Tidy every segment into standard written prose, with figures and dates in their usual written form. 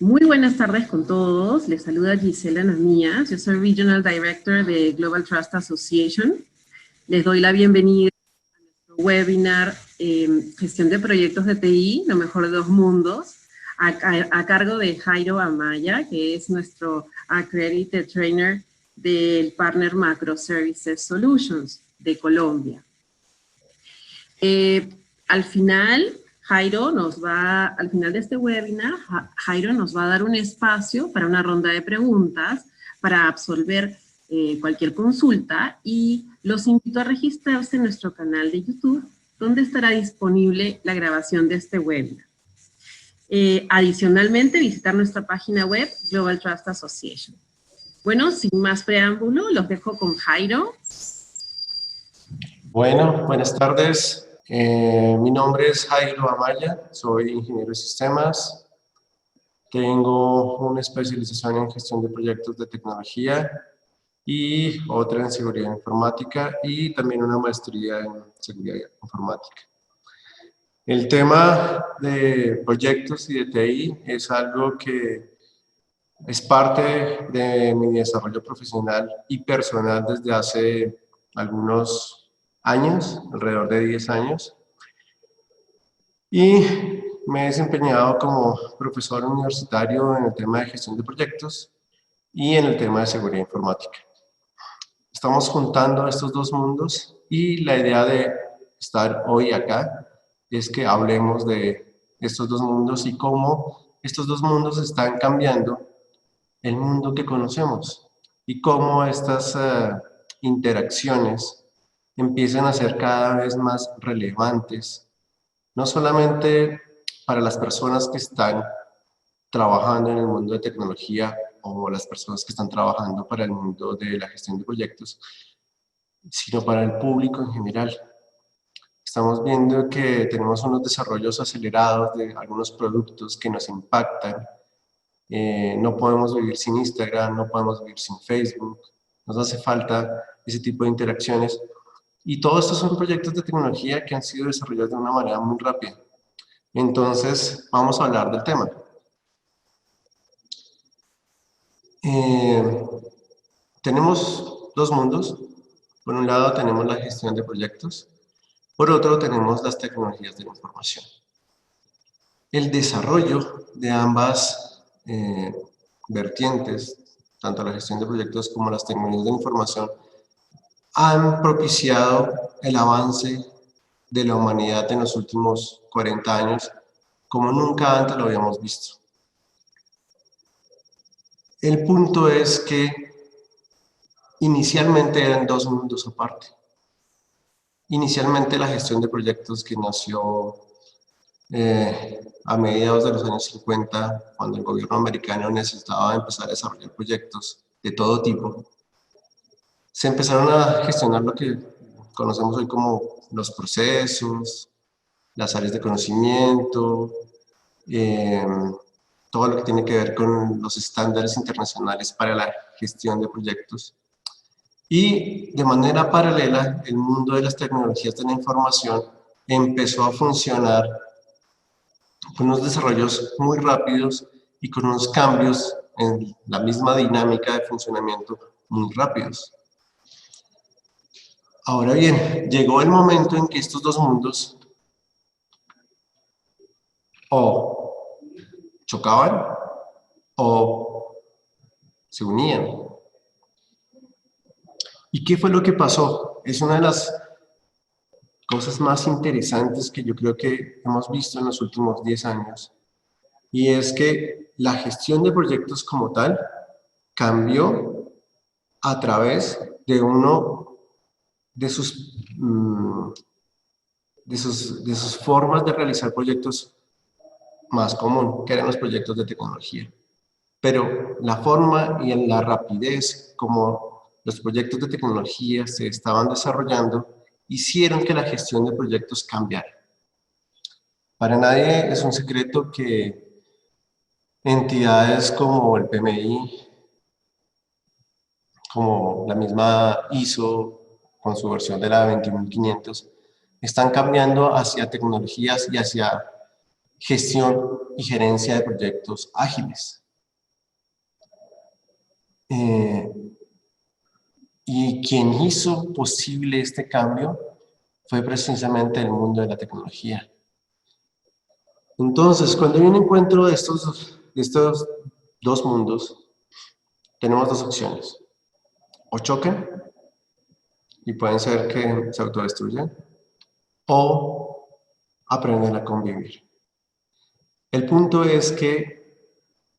Muy buenas tardes con todos. Les saluda Gisela Namías. Yo soy Regional Director de Global Trust Association. Les doy la bienvenida a nuestro webinar Gestión de Proyectos de TI, lo mejor de dos mundos, a cargo de Jairo Amaya, que es nuestro Accredited Trainer del Partner Macro Services Solutions de Colombia. Al final de este webinar, Jairo nos va a dar un espacio para una ronda de preguntas para absolver cualquier consulta, y los invito a registrarse en nuestro canal de YouTube, donde estará disponible la grabación de este webinar. Adicionalmente, visitar nuestra página web Global Trust Association. Bueno, sin más preámbulo, los dejo con Jairo. Bueno, buenas tardes. Mi nombre es Jairo Amaya, soy ingeniero de sistemas. Tengo una especialización en gestión de proyectos de tecnología y otra en seguridad informática, y también una maestría en seguridad informática. El tema de proyectos y de TI es algo que es parte de mi desarrollo profesional y personal desde hace algunos años, alrededor de 10 años. Y me he desempeñado como profesor universitario en el tema de gestión de proyectos y en el tema de seguridad informática. Estamos juntando estos dos mundos, y la idea de estar hoy acá es que hablemos de estos dos mundos y cómo estos dos mundos están cambiando el mundo que conocemos, y cómo estas interacciones empiezan a ser cada vez más relevantes, no solamente para las personas que están trabajando en el mundo de tecnología o las personas que están trabajando para el mundo de la gestión de proyectos, sino para el público en general. Estamos viendo que tenemos unos desarrollos acelerados de algunos productos que nos impactan. No podemos vivir sin Instagram, no podemos vivir sin Facebook, nos hace falta ese tipo de interacciones. Y todos estos son proyectos de tecnología que han sido desarrollados de una manera muy rápida. Entonces, vamos a hablar del tema. Tenemos dos mundos. Por un lado tenemos la gestión de proyectos, por otro tenemos las tecnologías de la información. El desarrollo de ambas vertientes, tanto la gestión de proyectos como las tecnologías de la información, han propiciado el avance de la humanidad en los últimos 40 años como nunca antes lo habíamos visto. El punto es que inicialmente eran dos mundos aparte. Inicialmente la gestión de proyectos, que nació a mediados de los años 50, cuando el gobierno americano necesitaba empezar a desarrollar proyectos de todo tipo, se empezaron a gestionar lo que conocemos hoy como los procesos, las áreas de conocimiento, todo lo que tiene que ver con los estándares internacionales para la gestión de proyectos. Y de manera paralela, el mundo de las tecnologías de la información empezó a funcionar con unos desarrollos muy rápidos y con unos cambios en la misma dinámica de funcionamiento muy rápidos. Ahora bien, llegó el momento en que estos dos mundos o chocaban o se unían. ¿Y qué fue lo que pasó? Es una de las cosas más interesantes que yo creo que hemos visto en los últimos 10 años, y es que la gestión de proyectos como tal cambió a través de uno de sus formas de realizar proyectos más común, que eran los proyectos de tecnología. Pero la forma y la rapidez como los proyectos de tecnología se estaban desarrollando hicieron que la gestión de proyectos cambiara. Para nadie es un secreto que entidades como el PMI, como la misma ISO con su versión de la 21500, están cambiando hacia tecnologías y hacia gestión y gerencia de proyectos ágiles. Y quien hizo posible este cambio fue precisamente el mundo de la tecnología. Entonces, cuando hay un encuentro de estos dos mundos, tenemos dos opciones. O chocan, y pueden ser que se autodestruyan, o aprenden a convivir. El punto es que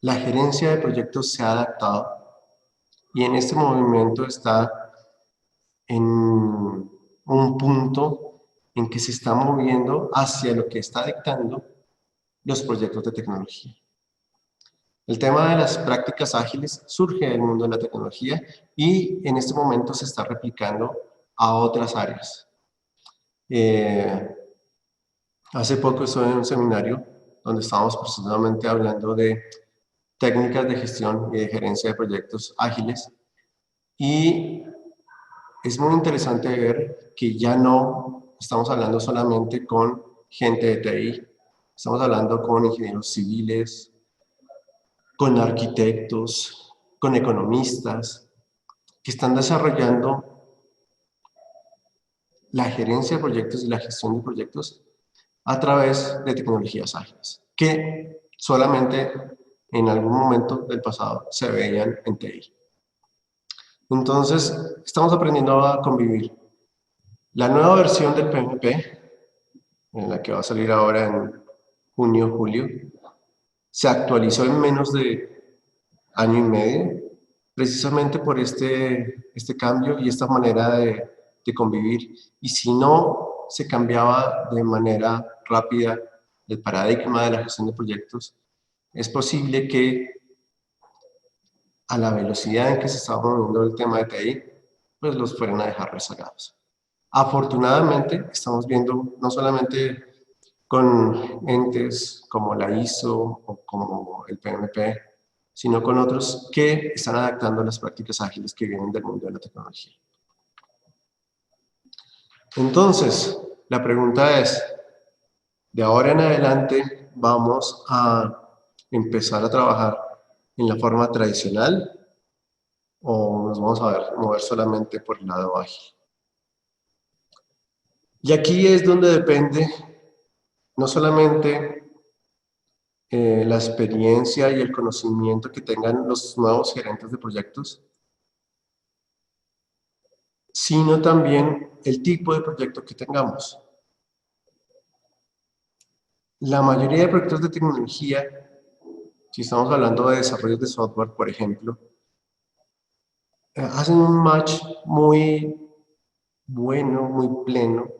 la gerencia de proyectos se ha adaptado y en este movimiento está en un punto en que se está moviendo hacia lo que está dictando los proyectos de tecnología. El tema de las prácticas ágiles surge del mundo de la tecnología y en este momento se está replicando a otras áreas. Hace poco estuve en un seminario donde estábamos precisamente hablando de técnicas de gestión y de gerencia de proyectos ágiles y es muy interesante ver que ya no estamos hablando solamente con gente de TI, estamos hablando con ingenieros civiles, con arquitectos, con economistas, que están desarrollando la gerencia de proyectos y la gestión de proyectos a través de tecnologías ágiles, que solamente en algún momento del pasado se veían en TI. Entonces, estamos aprendiendo a convivir. La nueva versión del PMP, en la que va a salir ahora en junio, julio, se actualizó en menos de año y medio, precisamente por este cambio y esta manera de convivir. Y si no se cambiaba de manera rápida el paradigma de la gestión de proyectos, es posible que a la velocidad en que se estaba moviendo el tema de TI, pues los fueran a dejar rezagados. Afortunadamente, estamos viendo no solamente con entes como la ISO o como el PMP, sino con otros que están adaptando las prácticas ágiles que vienen del mundo de la tecnología. Entonces, la pregunta es, de ahora en adelante vamos a empezar a trabajar en la forma tradicional o nos vamos a mover solamente por el lado ágil. Y aquí es donde depende no solamente la experiencia y el conocimiento que tengan los nuevos gerentes de proyectos, sino también el tipo de proyecto que tengamos. La mayoría de proyectos de tecnología, si estamos hablando de desarrollos de software, por ejemplo, hacen un match muy bueno, muy pleno,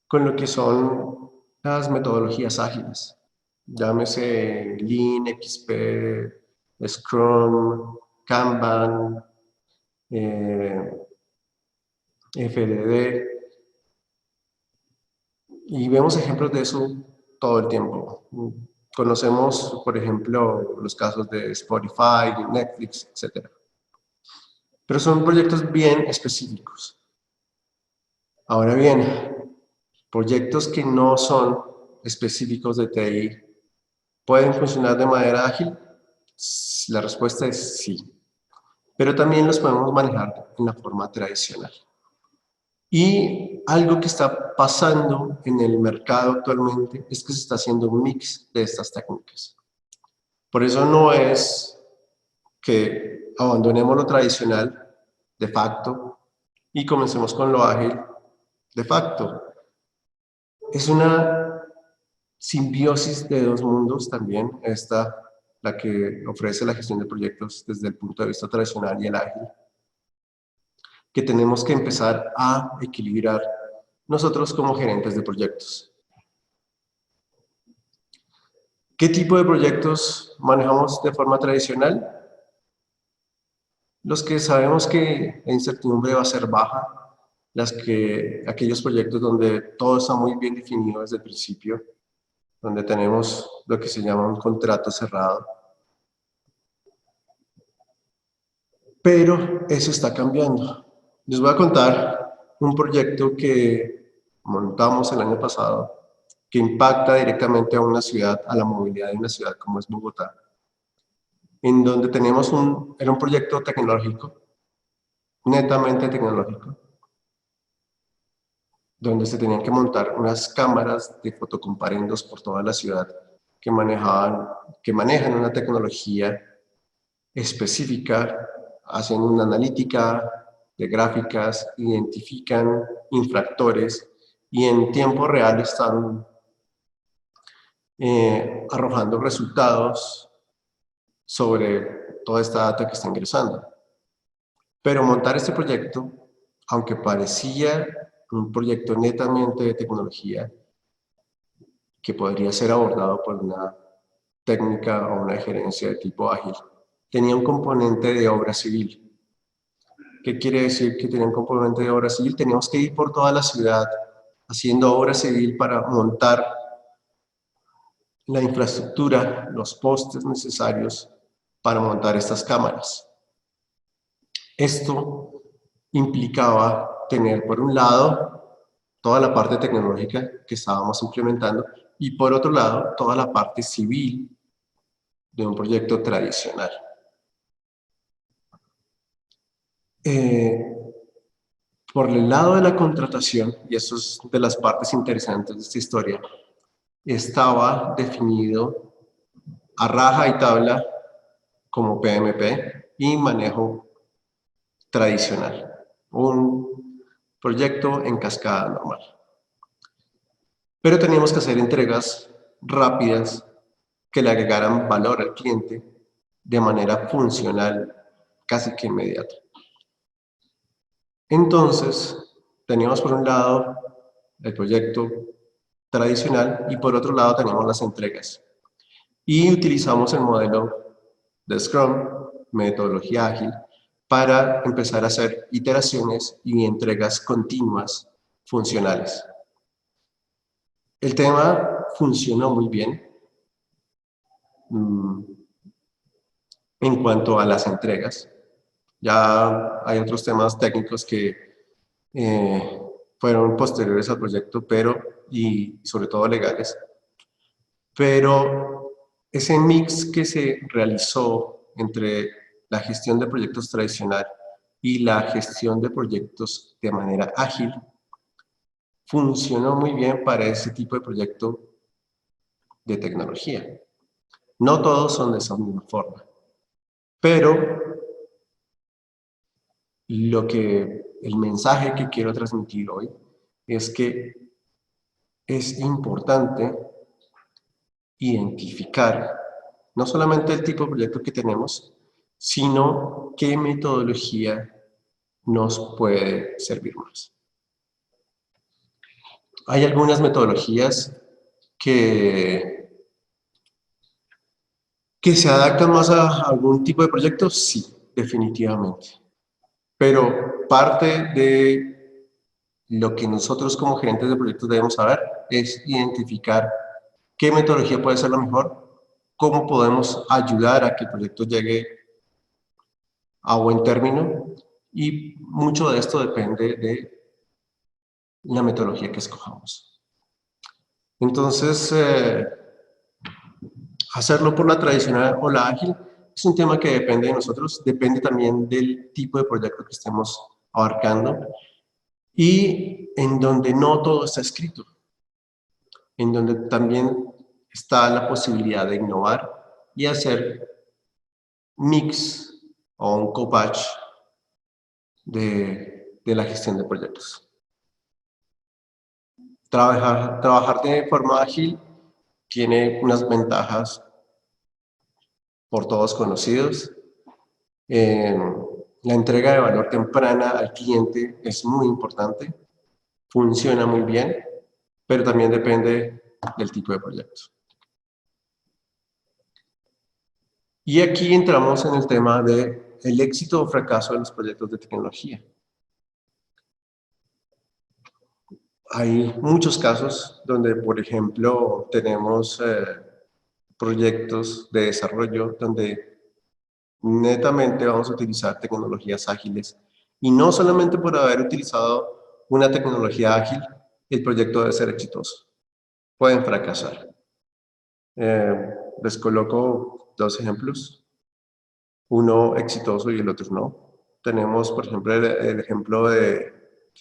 con lo que son las metodologías ágiles. Llámese Lean, XP, Scrum, Kanban, FDD, y vemos ejemplos de eso todo el tiempo. Conocemos, por ejemplo, los casos de Spotify, Netflix, etc. Pero son proyectos bien específicos. Ahora bien, proyectos que no son específicos de TI, ¿pueden funcionar de manera ágil? La respuesta es sí. Pero también los podemos manejar en la forma tradicional. Y algo que está pasando en el mercado actualmente es que se está haciendo un mix de estas técnicas. Por eso no es que abandonemos lo tradicional de facto y comencemos con lo ágil de facto. Es una simbiosis de dos mundos también, esta la que ofrece la gestión de proyectos desde el punto de vista tradicional y el ágil, que tenemos que empezar a equilibrar nosotros como gerentes de proyectos. ¿Qué tipo de proyectos manejamos de forma tradicional? Los que sabemos que la incertidumbre va a ser baja, aquellos proyectos donde todo está muy bien definido desde el principio, donde tenemos lo que se llama un contrato cerrado. Pero eso está cambiando. Les voy a contar un proyecto que montamos el año pasado que impacta directamente a una ciudad, a la movilidad de una ciudad como es Bogotá, en donde teníamos era un proyecto tecnológico, netamente tecnológico, donde se tenían que montar unas cámaras de fotocomparendos por toda la ciudad que manejan una tecnología específica, hacen una analítica de gráficas, identifican infractores y en tiempo real están arrojando resultados sobre toda esta data que está ingresando. Pero montar este proyecto, aunque parecía un proyecto netamente de tecnología, que podría ser abordado por una técnica o una gerencia de tipo ágil, tenía un componente de obra civil. ¿Qué quiere decir que tenía un componente de obra civil? Teníamos que ir por toda la ciudad haciendo obra civil para montar la infraestructura, los postes necesarios para montar estas cámaras. Esto implicaba tener, por un lado, toda la parte tecnológica que estábamos implementando y, por otro lado, toda la parte civil de un proyecto tradicional. Por el lado de la contratación, y eso es de las partes interesantes de esta historia, estaba definido a raja y tabla como PMP y manejo tradicional, un proyecto en cascada normal. Pero teníamos que hacer entregas rápidas que le agregaran valor al cliente de manera funcional, casi que inmediata. Entonces, teníamos por un lado el proyecto tradicional y por otro lado teníamos las entregas. Y utilizamos el modelo de Scrum, metodología ágil, para empezar a hacer iteraciones y entregas continuas funcionales. El tema funcionó muy bien en cuanto a las entregas. Ya hay otros temas técnicos que fueron posteriores al proyecto, y sobre todo legales. Pero ese mix que se realizó entre la gestión de proyectos tradicional y la gestión de proyectos de manera ágil funcionó muy bien para ese tipo de proyecto de tecnología. No todos son de esa misma forma, pero el mensaje que quiero transmitir hoy es que es importante identificar no solamente el tipo de proyecto que tenemos, sino qué metodología nos puede servir más. Hay algunas metodologías que se adaptan más a algún tipo de proyecto, sí, definitivamente. Pero parte de lo que nosotros como gerentes de proyectos debemos saber es identificar qué metodología puede ser la mejor, cómo podemos ayudar a que el proyecto llegue a buen término, y mucho de esto depende de la metodología que escojamos. Entonces, hacerlo por la tradicional o la ágil es un tema que depende de nosotros, depende también del tipo de proyecto que estemos abarcando y en donde no todo está escrito, en donde también está la posibilidad de innovar y hacer mix o un co-patch de la gestión de proyectos. Trabajar de forma ágil tiene unas ventajas por todos conocidos. La entrega de valor temprana al cliente es muy importante, funciona muy bien, pero también depende del tipo de proyecto. Y aquí entramos en el tema del éxito o fracaso de los proyectos de tecnología. Hay muchos casos donde, por ejemplo, tenemos proyectos de desarrollo donde netamente vamos a utilizar tecnologías ágiles. Y no solamente por haber utilizado una tecnología ágil, el proyecto debe ser exitoso. pueden fracasar. Les coloco dos ejemplos, uno exitoso y el otro no. Tenemos, por ejemplo, el ejemplo de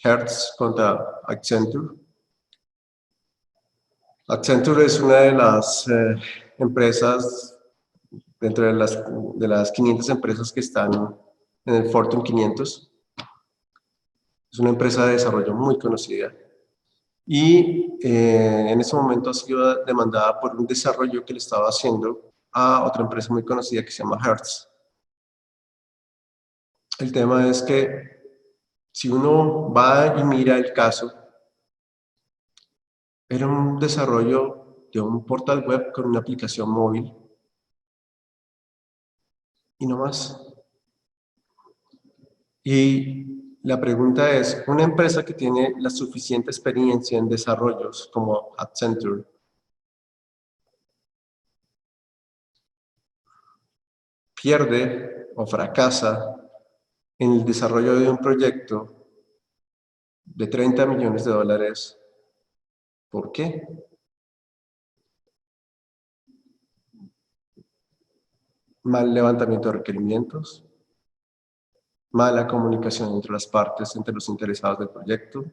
Hertz contra Accenture. Accenture es una de las empresas, dentro de las 500 empresas que están en el Fortune 500. Es una empresa de desarrollo muy conocida. Y en ese momento ha sido demandada por un desarrollo que le estaba haciendo a otra empresa muy conocida que se llama Hertz. El tema es que si uno va y mira el caso, era un desarrollo de un portal web con una aplicación móvil y no más. Y la pregunta es, una empresa que tiene la suficiente experiencia en desarrollos como Accenture, pierde o fracasa en el desarrollo de un proyecto de 30 millones de dólares. ¿Por qué? Mal levantamiento de requerimientos, mala comunicación entre las partes, entre los interesados del proyecto.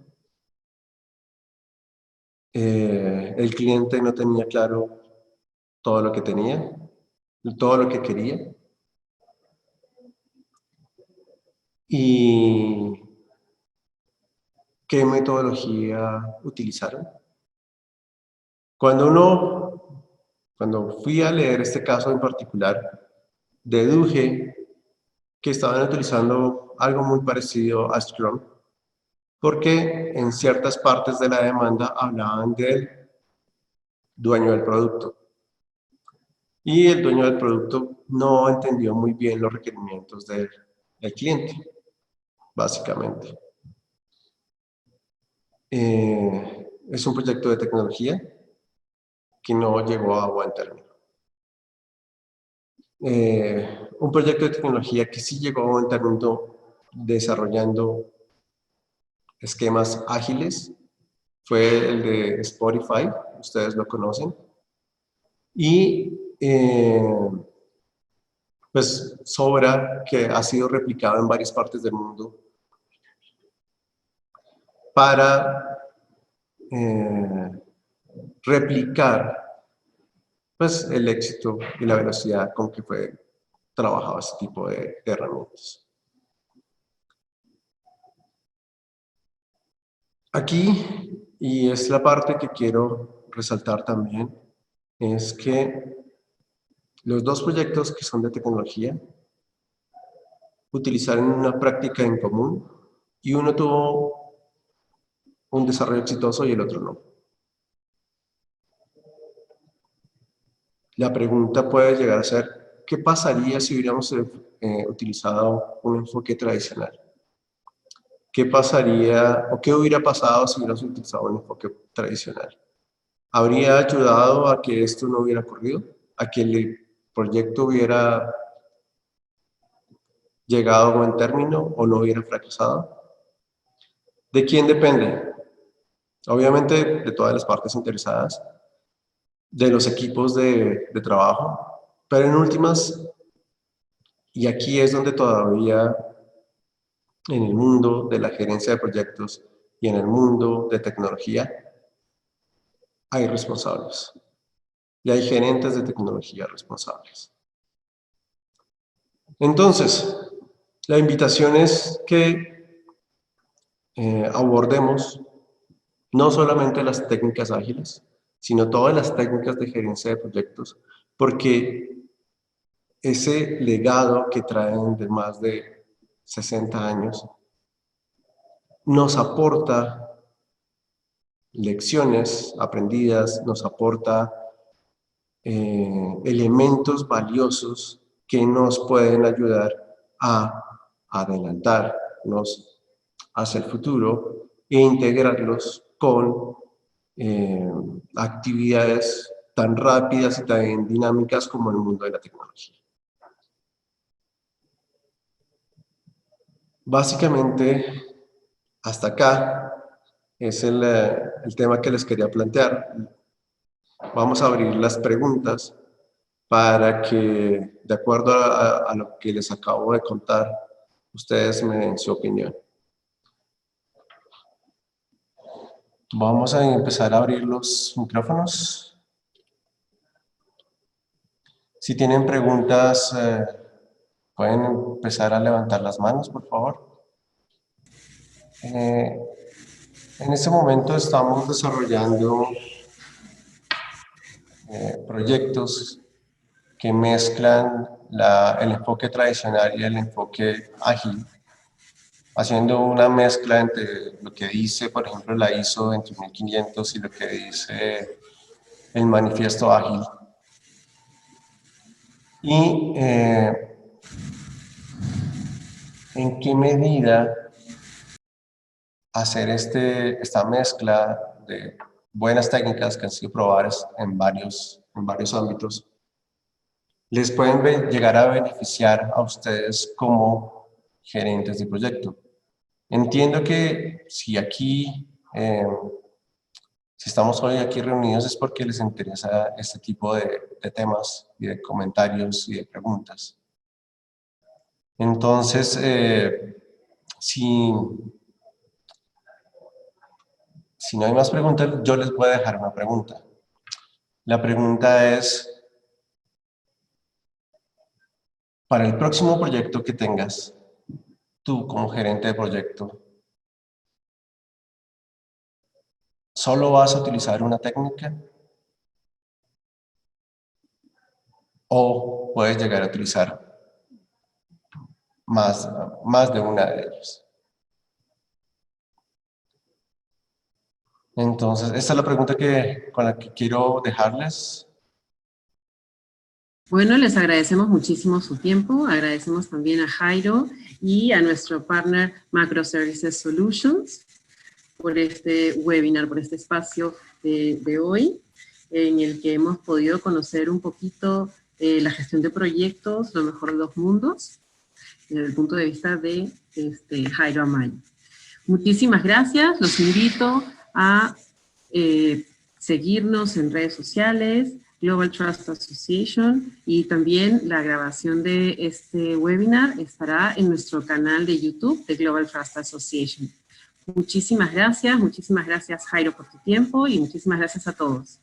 El cliente no tenía claro todo lo que tenía, todo lo que quería. ¿Y qué metodología utilizaron? Cuando fui a leer este caso en particular, deduje que estaban utilizando algo muy parecido a Scrum, porque en ciertas partes de la demanda hablaban del dueño del producto. Y el dueño del producto no entendió muy bien los requerimientos del cliente, básicamente. Es un proyecto de tecnología que no llegó a buen término. Un proyecto de tecnología que sí llegó a buen término desarrollando esquemas ágiles fue el de Spotify, ustedes lo conocen. Y pues sobra que ha sido replicado en varias partes del mundo para replicar pues, el éxito y la velocidad con que fue trabajado este tipo de herramientas. Aquí, y es la parte que quiero resaltar también, es que los dos proyectos que son de tecnología utilizaron una práctica en común y uno tuvo un desarrollo exitoso y el otro no. La pregunta puede llegar a ser, ¿qué pasaría si hubiéramos utilizado un enfoque tradicional? ¿Qué pasaría o qué hubiera pasado si hubiéramos utilizado un enfoque tradicional? ¿Habría ayudado a que esto no hubiera ocurrido? ¿A que el proyecto hubiera llegado a buen término o no hubiera fracasado? ¿De quién depende? Obviamente de todas las partes interesadas, de los equipos de trabajo, pero en últimas, y aquí es donde todavía en el mundo de la gerencia de proyectos y en el mundo de tecnología hay responsables y hay gerentes de tecnología responsables. Entonces, la invitación es que abordemos no solamente las técnicas ágiles, sino todas las técnicas de gerencia de proyectos, porque ese legado que traen de más de 60 años nos aporta lecciones aprendidas, nos aporta elementos valiosos que nos pueden ayudar a adelantarnos hacia el futuro e integrarlos con actividades tan rápidas y tan dinámicas como el mundo de la tecnología. Básicamente, hasta acá es el tema que les quería plantear. vamos a abrir las preguntas para que, de acuerdo a lo que les acabo de contar, ustedes me den su opinión. Vamos a empezar a abrir los micrófonos. Si tienen preguntas, pueden empezar a levantar las manos, por favor. En este momento estamos desarrollando proyectos que mezclan el enfoque tradicional y el enfoque ágil, haciendo una mezcla entre lo que dice, por ejemplo, la ISO 21500 y lo que dice el manifiesto ágil. Y en qué medida hacer esta mezcla de buenas técnicas que han sido probadas en varios ámbitos les pueden llegar a beneficiar a ustedes como gerentes de proyecto. Entiendo que si estamos hoy aquí reunidos es porque les interesa este tipo de temas y de comentarios y de preguntas. Entonces, si no hay más preguntas, yo les voy a dejar una pregunta. La pregunta es, para el próximo proyecto que tengas, tú como gerente de proyecto, ¿solo vas a utilizar una técnica? ¿O puedes llegar a utilizar más de una de ellas? Entonces, esta es la pregunta con la que quiero dejarles. Bueno, les agradecemos muchísimo su tiempo, agradecemos también a Jairo y a nuestro partner Macroservices Solutions por este webinar, por este espacio de hoy, en el que hemos podido conocer un poquito la gestión de proyectos, lo mejor de los mundos, desde el punto de vista de Jairo Amaya. Muchísimas gracias, los invito a seguirnos en redes sociales, Global Trust Association, y también la grabación de este webinar estará en nuestro canal de YouTube de Global Trust Association. Muchísimas gracias Jairo por tu tiempo y muchísimas gracias a todos.